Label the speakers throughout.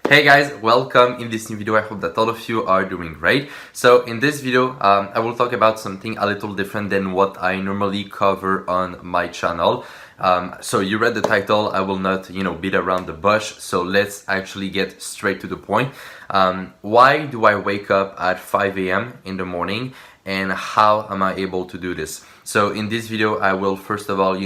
Speaker 1: Hey guys, welcome in this new video. I hope that all of you are doing great. So in this video, I will talk about something a little different than what I normally cover on my channel. So you read the title, I will not, beat around the bush. So let's actually get straight to the point. Why do I wake up at 5 a.m. in the morning? And how am I able to do this? So in this video, I will first of all,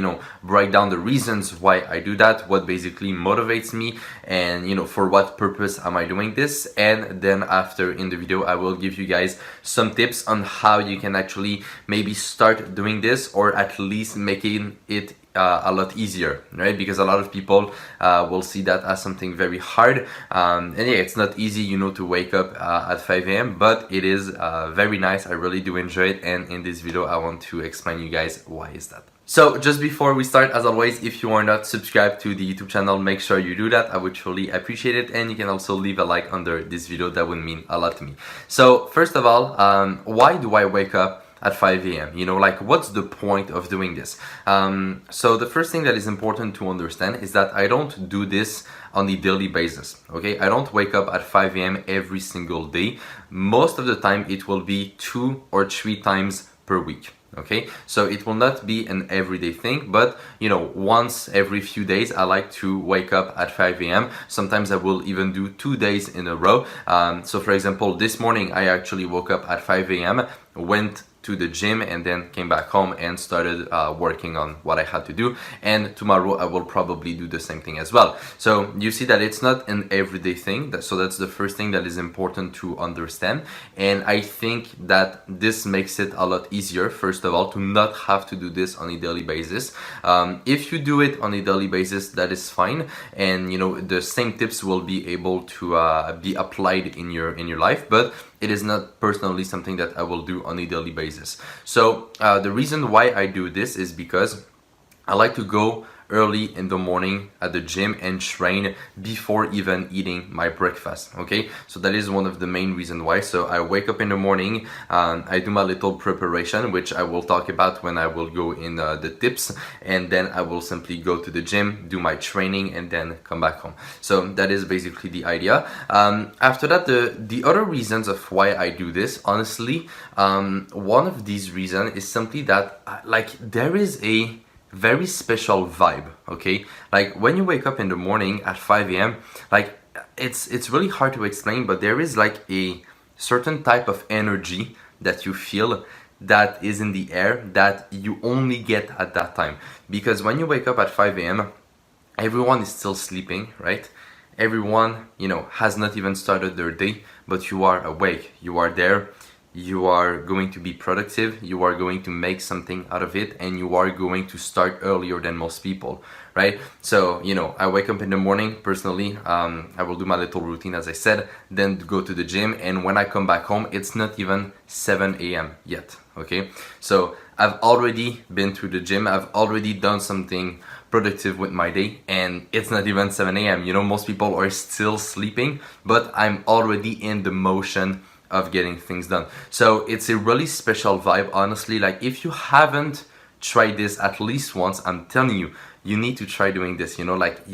Speaker 1: break down the reasons why I do that, what basically motivates me, and for what purpose am I doing this. And then after in the video, I will give you guys some tips on how you can actually maybe start doing this, or at least making it a lot easier, right? Because a lot of people will see that as something very hard, and yeah, it's not easy, to wake up at 5 a.m. but it is very nice. I really do enjoy it, and in this video I want to explain you guys why is that. So just before we start, as always, if you are not subscribed to the YouTube channel, make sure you do that. I would truly appreciate it, and you can also leave a like under this video. That would mean a lot to me. So first of all, why do I wake up at 5 a.m.? What's the point of doing this? So the first thing that is important to understand is that I don't do this on a daily basis, okay? I don't wake up at 5 a.m. every single day. Most of the time it will be 2 or 3 times per week. Okay, so it will not be an everyday thing, but once every few days I like to wake up at 5 a.m. Sometimes I will even do 2 days in a row. So for example, this morning I actually woke up at 5 a.m., went to the gym, and then came back home and started working on what I had to do. And tomorrow I will probably do the same thing as well. So you see that it's not an everyday thing. So that's the first thing that is important to understand. And I think that this makes it a lot easier, first of all, to not have to do this on a daily basis. If you do it on a daily basis, that is fine. And the same tips will be able to be applied in your life, but it is not personally something that I will do on a daily basis. So the reason why I do this is because I like to go early in the morning at the gym and train before even eating my breakfast, okay? So that is one of the main reasons why. So I wake up in the morning, I do my little preparation, which I will talk about when I will go in the tips, and then I will simply go to the gym, do my training, and then come back home. So that is basically the idea. After that, the other reasons of why I do this, honestly, one of these reasons is simply that there is a very special vibe, okay? Like when you wake up in the morning at 5 a.m., it's really hard to explain, but there is like a certain type of energy that you feel that is in the air that you only get at that time. Because when you wake up at 5 a.m., everyone is still sleeping, right? Everyone, has not even started their day, but you are awake, you are there. You are going to be productive, you are going to make something out of it, and you are going to start earlier than most people, right? So, I wake up in the morning, personally, I will do my little routine, as I said, then go to the gym, and when I come back home, it's not even 7 a.m. yet, okay? So, I've already been to the gym, I've already done something productive with my day, and it's not even 7 a.m. Most people are still sleeping, but I'm already in the motion of getting things done. So it's a really special vibe, honestly. Like if you haven't tried this at least once, I'm telling you, you need to try doing this. You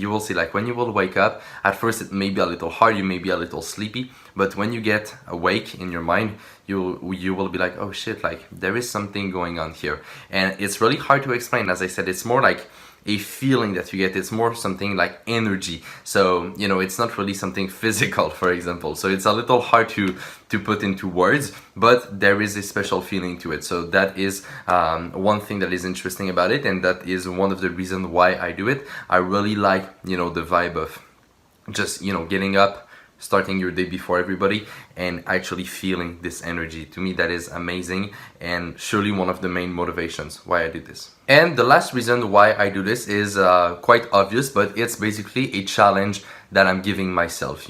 Speaker 1: will see, when you will wake up, at first it may be a little hard, you may be a little sleepy, but when you get awake in your mind, you will be like, oh shit, there is something going on here. And it's really hard to explain. As I said, it's more like a feeling that you get. It's more something like energy. So it's not really something physical, for example. So it's a little hard to put into words, but there is a special feeling to it. So that is one thing that is interesting about it, and that is one of the reasons why I do it. I really like the vibe of just getting up, starting your day before everybody, and actually feeling this energy. To me, that is amazing, and surely one of the main motivations why I do this. And the last reason why I do this is quite obvious, but it's basically a challenge that I'm giving myself.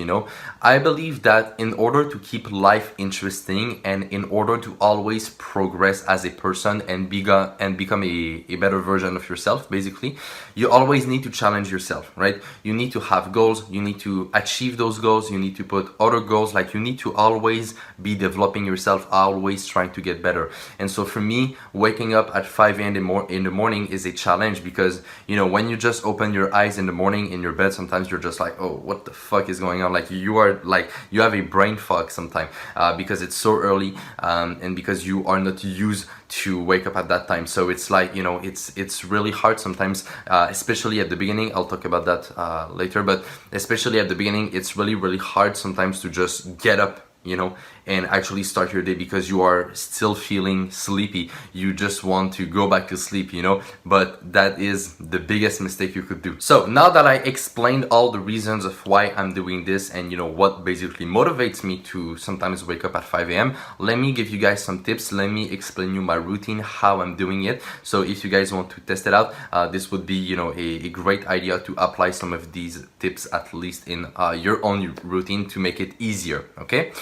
Speaker 1: I believe that in order to keep life interesting, and in order to always progress as a person and become a better version of yourself, basically, you always need to challenge yourself, right? You need to have goals, you need to achieve those goals, you need to put other goals, you need to always be developing yourself, always trying to get better. And so for me, waking up at 5 a.m. in the morning is a challenge because, you know, when you just open your eyes in the morning in your bed, sometimes you're just like, oh, what the fuck is going on? Like you are like, you have a brain fog sometimes because it's so early and because you are not used to wake up at that time. So it's like, you know, it's really hard sometimes, especially at the beginning. I'll talk about that later, but especially at the beginning, it's really hard sometimes to just get up, you know, and actually start your day because you are still feeling sleepy. You just want to go back to sleep, you know, but that is the biggest mistake you could do. So now that I explained all the reasons of why I'm doing this and, you know, what basically motivates me to sometimes wake up at 5 a.m., let me give you guys some tips. Let me explain you my routine, how I'm doing it. So if you guys want to test it out, this would be, you know, a great idea to apply some of these tips at least in your own routine to make it easier, okay?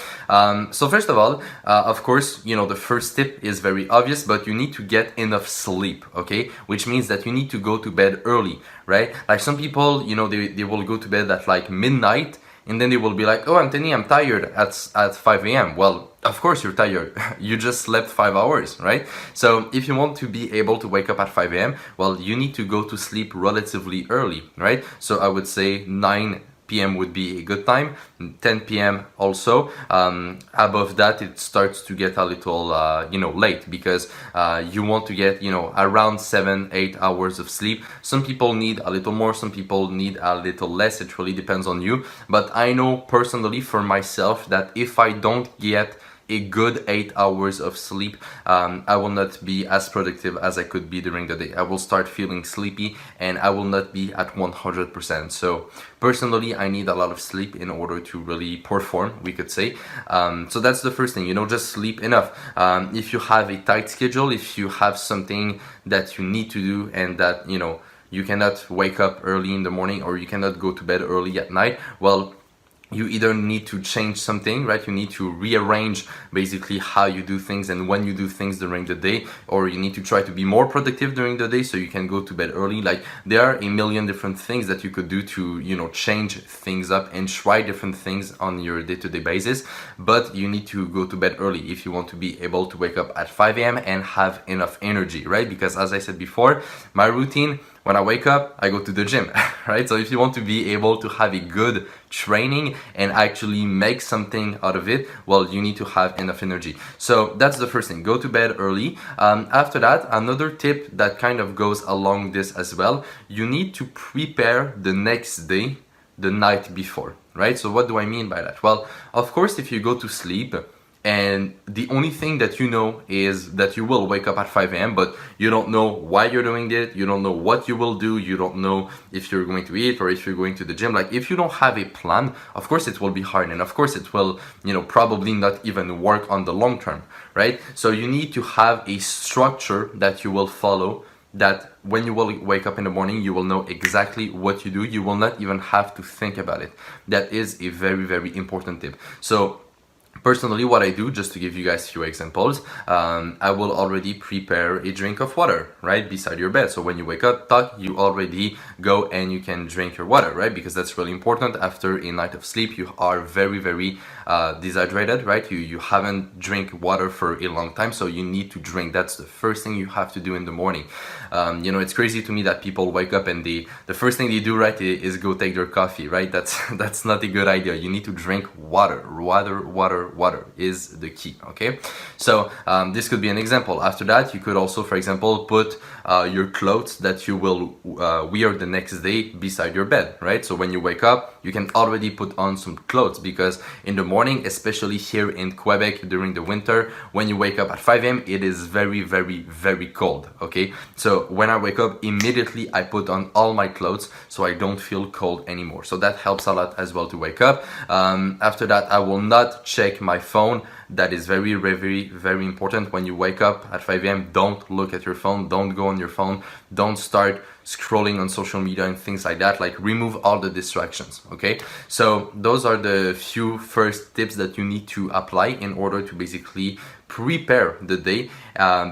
Speaker 1: So first of all, of course, you know, the first tip is very obvious, but you need to get enough sleep, okay? Which means that you need to go to bed early, right? Like some people, you know, they will go to bed at like midnight and then they will be like, oh, Anthony, I'm tired at 5 a.m. Well, of course you're tired. You just slept 5 hours, right? So if you want to be able to wake up at 5 a.m., well, you need to go to sleep relatively early, right? So I would say 9 p.m. would be a good time, 10 p.m. also. Above that, it starts to get a little, you know, late because you want to get, you know, around 7-8 hours of sleep. Some people need a little more, some people need a little less. It really depends on you. But I know personally for myself that if I don't get a good 8 hours of sleep, I will not be as productive as I could be during the day. I will start feeling sleepy and I will not be at 100%. So personally, I need a lot of sleep in order to really perform, we could say. So that's the first thing, you know, just sleep enough. If you have a tight schedule, if you have something that you need to do and that, you know, you cannot wake up early in the morning or you cannot go to bed early at night, well, you either need to change something, right? You need to rearrange basically how you do things and when you do things during the day, or you need to try to be more productive during the day so you can go to bed early. Like there are a million different things that you could do to, you know, change things up and try different things on your day-to-day basis. But you need to go to bed early if you want to be able to wake up at 5 a.m. and have enough energy, right? Because as I said before, my routine, when I wake up, I go to the gym, right? So if you want to be able to have a good training and actually make something out of it, well, you need to have enough energy. So that's the first thing, go to bed early. After that, another tip that kind of goes along this as well, you need to prepare the next day, the night before, right? So what do I mean by that? Well, of course, if you go to sleep, and the only thing that you know is that you will wake up at 5 a.m. but you don't know why you're doing it, you don't know what you will do, you don't know if you're going to eat or if you're going to the gym. Like if you don't have a plan, of course it will be hard and of course it will, you know, probably not even work on the long term, right? So you need to have a structure that you will follow, that when you will wake up in the morning, you will know exactly what you do. You will not even have to think about it. That is a very important tip. So personally, what I do, just to give you guys a few examples, I will already prepare a drink of water right beside your bed. So when you wake up, you already go and you can drink your water, right? Because that's really important. After a night of sleep, you are very dehydrated, right? You haven't drank water for a long time, so you need to drink. That's the first thing you have to do in the morning. You know, it's crazy to me that people wake up and the first thing they do, right, is go take their coffee, right? That's not a good idea. You need to drink water. Water is the key, okay? So this could be an example. After that, you could also, for example, put your clothes that you will wear the next day beside your bed, right? So when you wake up, you can already put on some clothes, because in the morning, especially here in Quebec during the winter, when you wake up at 5 a.m., it is very cold, okay? So when I wake up, immediately I put on all my clothes so I don't feel cold anymore. So that helps a lot as well to wake up. After that, I will not check my phone. That is very important. When you wake up at 5 a.m., don't look at your phone, don't go on your phone, don't start scrolling on social media and things like that. Like remove all the distractions, okay? So those are the few first tips that you need to apply in order to basically prepare the day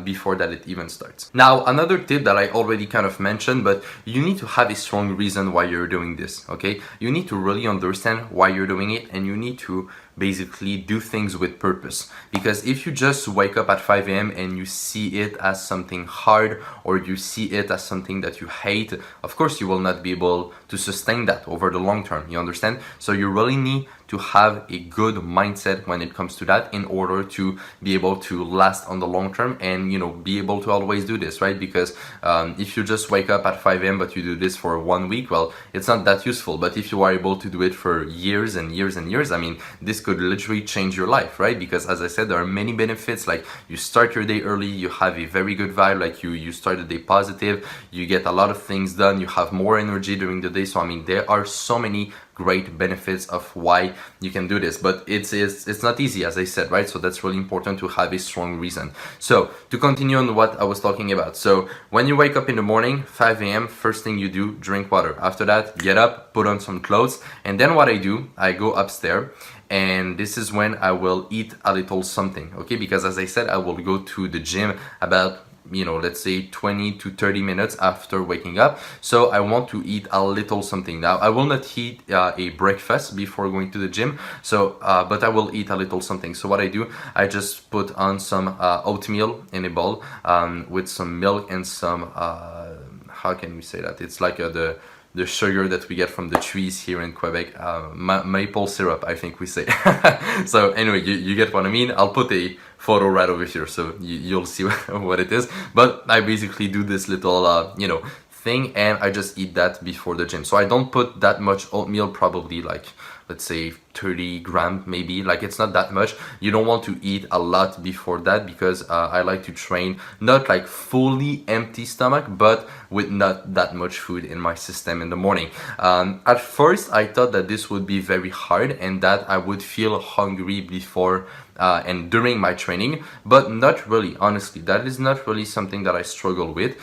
Speaker 1: before that it even starts. Now, another tip that I already kind of mentioned, but you need to have a strong reason why you're doing this, okay? You need to really understand why you're doing it, and you need to basically do things with purpose. Because if you just wake up at 5 a.m. and you see it as something hard, or you see it as something that you hate, of course you will not be able to sustain that over the long term, you understand? So you really need to have a good mindset when it comes to that in order to be able to last on the long term and, you know, be able to always do this, right? Because if you just wake up at 5 a.m. but you do this for 1 week, well, it's not that useful. But if you are able to do it for years and years and years, I mean, this could literally change your life, right? Because as I said, there are many benefits. Like you start your day early, you have a very good vibe, like you start the day positive, you get a lot of things done, you have more energy during the day. So I mean, there are so many great benefits of why you can do this, but it's not easy, as I said, right? So that's really important to have a strong reason. So to continue on what I was talking about, so when you wake up in the morning, 5 a.m., first thing you do, drink water. After that, get up, put on some clothes, and then what I do, I go upstairs, and this is when I will eat a little something, okay? Because as I said, I will go to the gym about, you know, let's say 20 to 30 minutes after waking up. So I want to eat a little something. Now, I will not eat a breakfast before going to the gym, so but I will eat a little something. So what I do, I just put on some oatmeal in a bowl with some milk and some how can we say that? It's like the sugar that we get from the trees here in Quebec, maple syrup, I think we say. So anyway, you get what I mean. I'll put a photo right over here so you'll see what it is. But I basically do this little, you know, thing, and I just eat that before the gym. So I don't put that much oatmeal, probably like, let's say 30 grams maybe, like it's not that much. You don't want to eat a lot before that, because I like to train not like fully empty stomach, but with not that much food in my system in the morning. At first I thought that this would be very hard and that I would feel hungry before and during my training, but not really, honestly. That is not really something that I struggle with.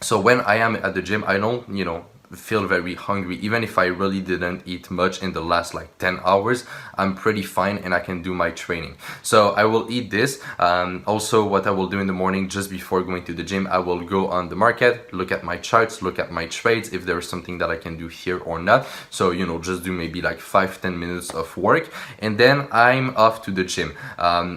Speaker 1: So when I am at the gym, I don't, you know, feel very hungry. Even if I really didn't eat much in the last like 10 hours, I'm pretty fine and I can do my training. So I will eat this. Also, what I will do in the morning just before going to the gym, I will go on the market, look at my charts, look at my trades, if there is something that I can do here or not. So, you know, just do maybe like 5-10 minutes of work, and then I'm off to the gym.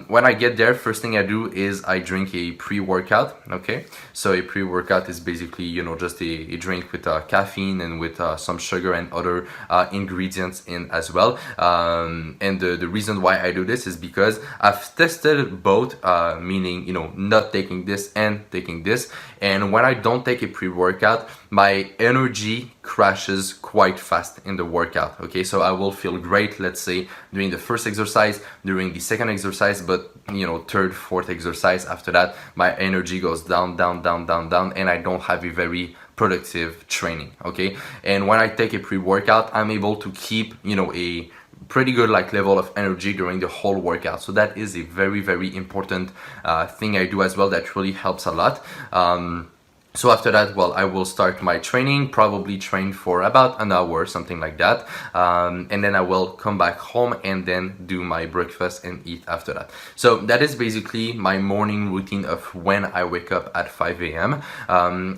Speaker 1: When I get there, first thing I do is I drink a pre-workout, okay? So a pre-workout is basically, you know, just a drink with caffeine and with some sugar and other ingredients in as well. And the reason why I do this is because I've tested both, meaning, you know, not taking this and taking this. And when I don't take a pre-workout, my energy crashes quite fast in the workout, okay? So I will feel great, let's say, during the first exercise, during the second exercise, but, you know, third, fourth exercise, after that, my energy goes down, down, down, down, down, and I don't have a very productive training, okay? And when I take a pre-workout, I'm able to keep, you know, a pretty good like level of energy during the whole workout. So that is a very, very important thing I do as well that really helps a lot. So after that, well, I will start my training, probably train for about an hour, something like that. And then I will come back home and then do my breakfast and eat after that. So that is basically my morning routine of when I wake up at 5 a.m.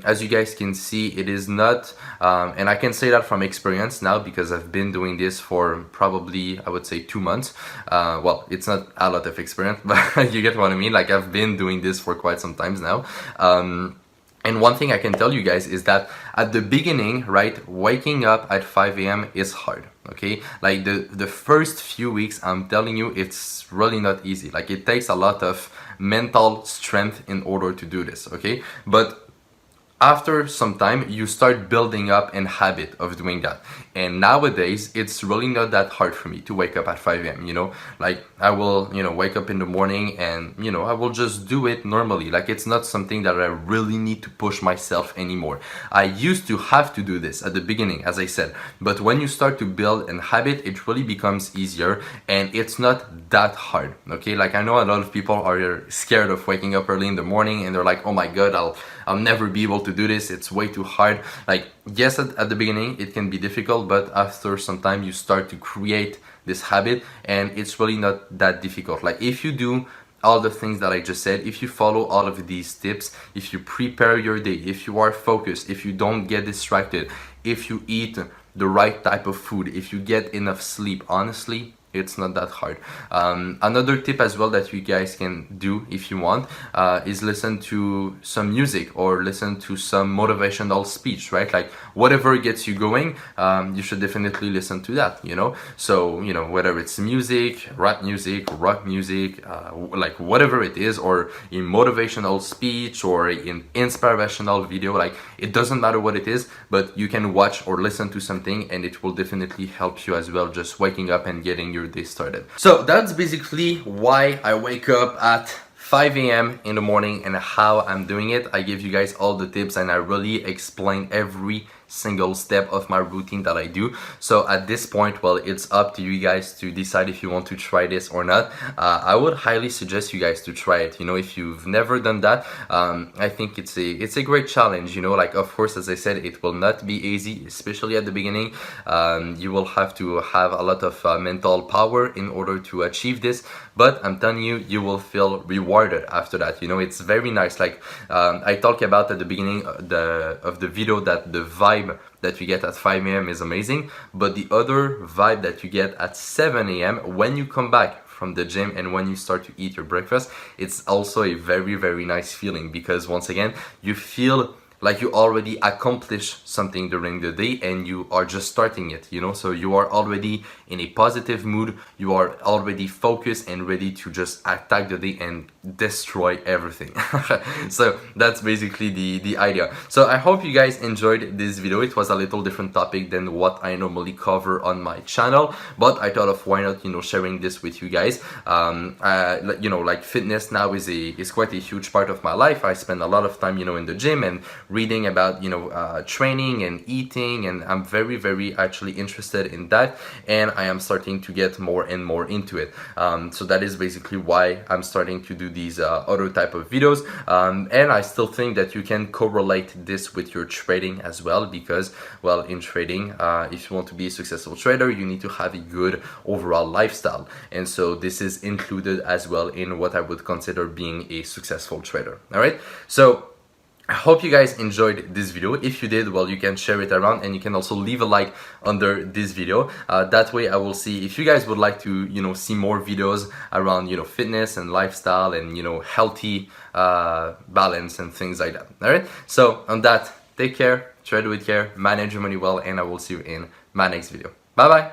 Speaker 1: As you guys can see, it is not, and I can say that from experience now because I've been doing this for probably, I would say 2 months. Well, it's not a lot of experience, but you get what I mean. Like I've been doing this for quite some times now. And one thing I can tell you guys is that at the beginning, right, waking up at 5 a.m. is hard, okay? Like the first few weeks, I'm telling you, it's really not easy. Like it takes a lot of mental strength in order to do this, okay? But after some time, you start building up a habit of doing that. And nowadays it's really not that hard for me to wake up at 5 a.m. Like I will wake up in the morning and I will just do it normally. Like it's not something that I really need to push myself anymore. I used to have to do this at the beginning, as I said, but when you start to build a habit, it really becomes easier and it's not that hard. Okay, like I know a lot of people are scared of waking up early in the morning and they're like, oh my god, I'll never be able to do this, it's way too hard. Like yes, at the beginning it can be difficult, but after some time you start to create this habit and it's really not that difficult. Like if you do all the things that I just said, if you follow all of these tips, if you prepare your day, if you are focused, if you don't get distracted, if you eat the right type of food, if you get enough sleep, honestly, it's not that hard. Another tip as well that you guys can do if you want is listen to some music or listen to some motivational speech, right? Like whatever gets you going, you should definitely listen to that, So, whether it's music, rap music, rock music, like whatever it is, or in motivational speech or in inspirational video, like it doesn't matter what it is, but you can watch or listen to something and it will definitely help you as well, just waking up and getting your day started. So that's basically why I wake up at 5 a.m. in the morning and how I'm doing it. I give you guys all the tips and I really explain every single step of my routine that I do. So at this point, well, it's up to you guys to decide if you want to try this or not. I would highly suggest you guys to try it. If you've never done that, I think it's a great challenge. Like of course, as I said, it will not be easy, especially at the beginning. You will have to have a lot of mental power in order to achieve this, but I'm telling you, you will feel rewarded after that. It's very nice. Like I talked about at the beginning of the video that the vibe that you get at 5 a.m. is amazing, but the other vibe that you get at 7 a.m. when you come back from the gym and when you start to eat your breakfast, it's also a very, very nice feeling, because once again, you feel like you already accomplished something during the day and you are just starting it, so you are already in a positive mood, you are already focused and ready to just attack the day and destroy everything. So that's basically the idea. So I hope you guys enjoyed this video. It was a little different topic than what I normally cover on my channel, but I thought of why not sharing this with you guys. Like fitness now is quite a huge part of my life. I spend a lot of time in the gym and reading about training and eating, and I'm very, very actually interested in that, and I am starting to get more and more into it. So that is basically why I'm starting to do these other type of videos, and I still think that you can correlate this with your trading as well, because well, in trading, if you want to be a successful trader, you need to have a good overall lifestyle, and so this is included as well in what I would consider being a successful trader. All right, so I hope you guys enjoyed this video. If you did, well, you can share it around, and you can also leave a like under this video. That way I will see if you guys would like to see more videos around fitness and lifestyle and healthy balance and things like that. All right, so on that, take care, trade with care, manage your money well, and I will see you in my next video. Bye bye.